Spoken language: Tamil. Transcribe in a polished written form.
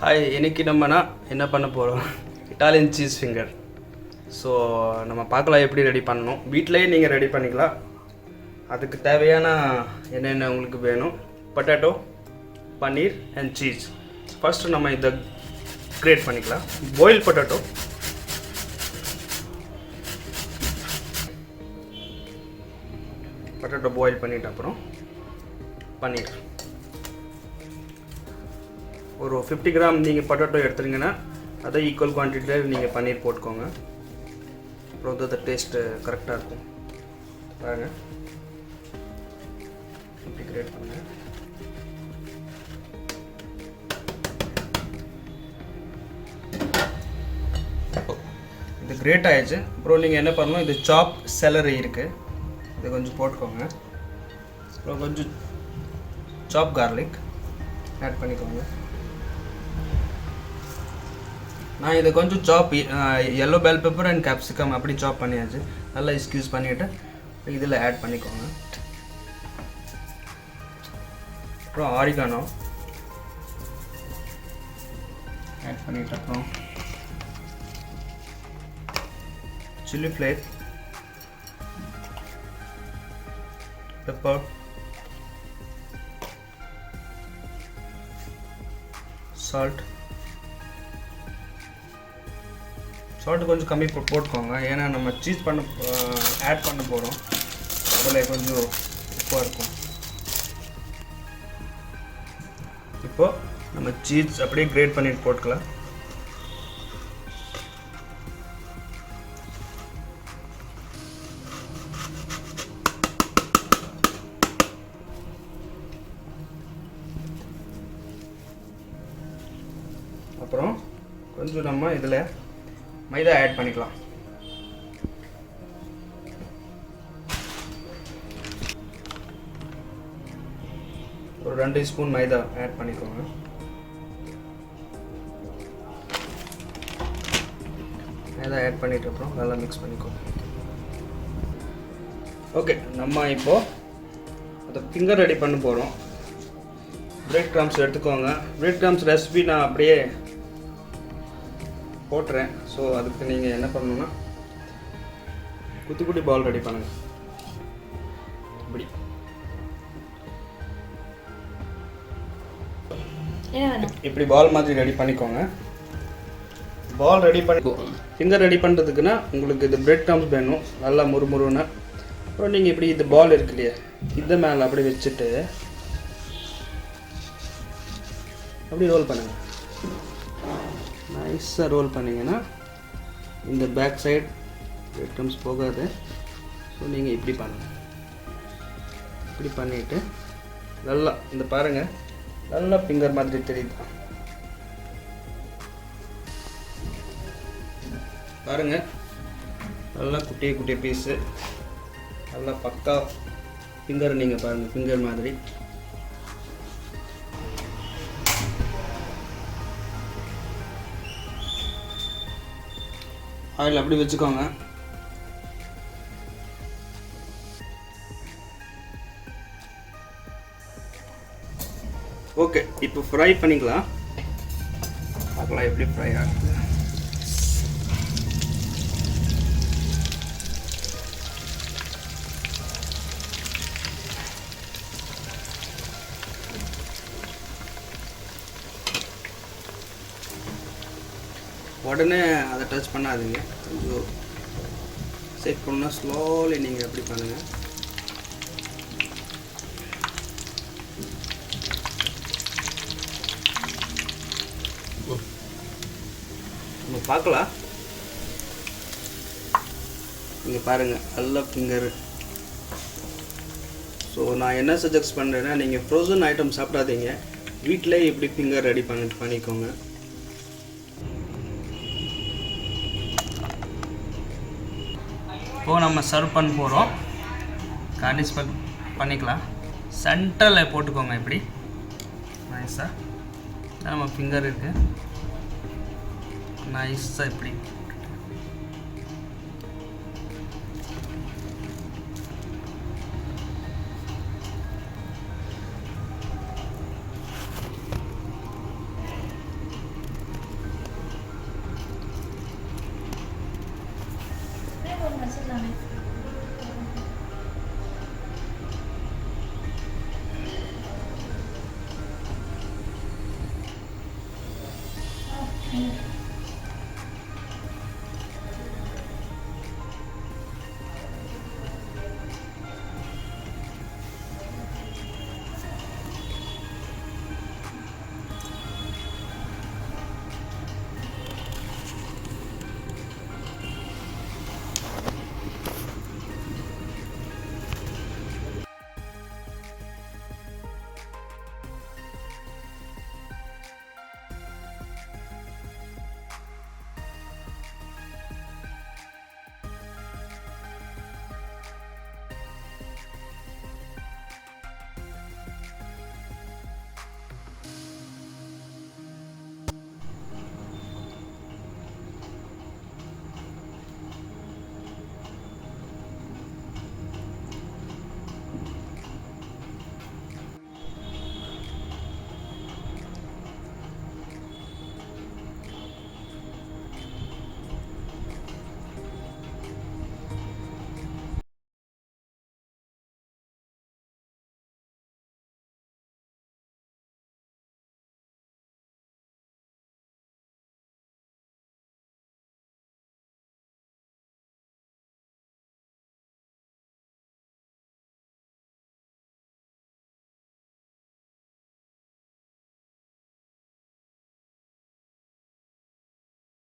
ஹாய், இன்னைக்கு நம்மனா என்ன பண்ண போகிறோம்? Italian cheese finger. ஸோ நம்ம பார்க்கலாம் எப்படி ரெடி பண்ணணும். வீட்டிலேயே நீங்கள் ரெடி பண்ணிக்கலாம். அதுக்கு தேவையான என்னென்ன உங்களுக்கு வேணும்: potato, paneer and cheese. First நம்ம இதை கிரேட் பண்ணிக்கலாம். பாயில் பொட்டேட்டோ, பாயில் பண்ணிட்ட அப்புறம் பன்னீர் ஒரு 50 கிராம் நீங்கள் பொட்டேட்டோ எடுத்துருங்கன்னா அதை ஈக்குவல் குவான்டிட்டியில் நீங்கள் பன்னீர் போட்டுக்கோங்க. அப்புறம் வந்து டேஸ்ட்டு கரெக்டாக இருக்கும். பாருங்கள் இப்படி கிரேட் பண்ணுங்கள். இது கிரேட் ஆயிடுச்சு. அப்புறம் நீங்கள் என்ன பண்ணணும், இது சாப் செலரி இருக்குது, இது கொஞ்சம் போட்டுக்கோங்க. அப்புறம் கொஞ்சம் சாப் கார்லிக் ஆட் பண்ணிக்கோங்க. நான் இதை கொஞ்சம் சாப் yellow bell pepper and capsicum அப்படி சாப் பண்ணியாச்சு. நல்லா எக்ஸ்கியூஸ் பண்ணிவிட்டு இதில் ஆட் பண்ணிக்கோங்க. அப்புறம் ஆரிகானோ ஆட் பண்ணிவிட்டு அப்புறம் சில்லி ஃப்ளேக், பெப்பர், சால்ட் கொஞ்சம் கம்மி போட்டுக்கோங்க. ஏன்னா நம்ம சீஸ் ஆட் பண்ண போகிறோம், அதில் கொஞ்சம் உப்பாக இருக்கும். இப்போது நம்ம சீஸ் அப்படியே கிரேட் பண்ணிட்டு போட்டுக்கலாம். அப்புறம் கொஞ்சம் நம்ம இதில் மைதா ஆட் பண்ணிக்கலாம். ஒரு 2 ஸ்பூன் மைதா ஆட் பண்ணிக்கோங்க. மைதா ஆட் பண்ணிட்டு அப்புறம் நல்லா மிக்ஸ் பண்ணிக்கோங்க. ஓகே, நம்ம இப்போது அதை ஃபிங்கர் ரெடி பண்ண போகிறோம். பிரெட் கிராம்ஸ் எடுத்துக்கோங்க. பிரெட் கிராம்ஸ் ரெசிபி நான் அப்படியே போட்டுறேன். ஸோ அதுக்கு நீங்கள் என்ன பண்ணணுன்னா, குட்டி குட்டி பால் ரெடி பண்ணுங்கள். இப்படி பால் மாதிரி ரெடி பண்ணிக்கோங்க. பால் ரெடி பண்ணி ஃபிங்கர் ரெடி பண்ணுறதுக்குன்னா உங்களுக்கு இது பிரெட் கிராம்ஸ் வேணும், நல்லா முறுமுறுன்னு. அப்புறம் நீங்கள் இப்படி இது பால் இருக்கு இல்லையா, இதை மேலே அப்படி வச்சுட்டு அப்படி ரோல் பண்ணுங்கள். நைஸாக ரோல் பண்ணிங்கன்னா இந்த பேக் சைடு பிரெட் கிரம்ஸ் போகாது. ஸோ நீங்கள் இப்படி பண்ணுங்கள். இப்படி பண்ணிவிட்டு நல்லா இந்த பாருங்கள், நல்லா ஃபிங்கர் மாதிரி தெரியுது பாருங்கள். நல்லா குட்டிய குட்டிய பீஸு, நல்லா பக்கா ஃபிங்கர். நீங்கள் பாருங்கள் ஃபிங்கர் மாதிரி. ஆயில் அப்படி வச்சுக்கோங்க. ஓகே, இப்போ ஃப்ரை பண்ணிக்கலாம். பார்க்கலாம் எப்படி ஃப்ரை ஆகுது. உடனே அதை டச் பண்ணாதீங்க, கொஞ்சம் செக் பண்ணால் ஸ்லோலி நீங்கள் எப்படி பண்ணுங்கள். நம்ம பார்க்கலாம். நீங்கள் பாருங்கள் நல்லா ஃபிங்கர். ஸோ நான் என்ன சஜெஸ்ட் பண்ணுறேன்னா, நீங்கள் ஃப்ரோசன் ஐட்டம் சாப்பிடாதீங்க, வீட்டிலே இப்படி ஃபிங்கர் ரெடி பண்ணிக்கோங்க. இப்போது நம்ம சர்வ் பண்ண போகிறோம். கார்னிஷ் பண்ணிக்கலாம். சென்டரில் போட்டுக்கோங்க இப்படி நைஸாக. நம்ம ஃபிங்கர் இருக்குது, நைஸாக இப்படி தானே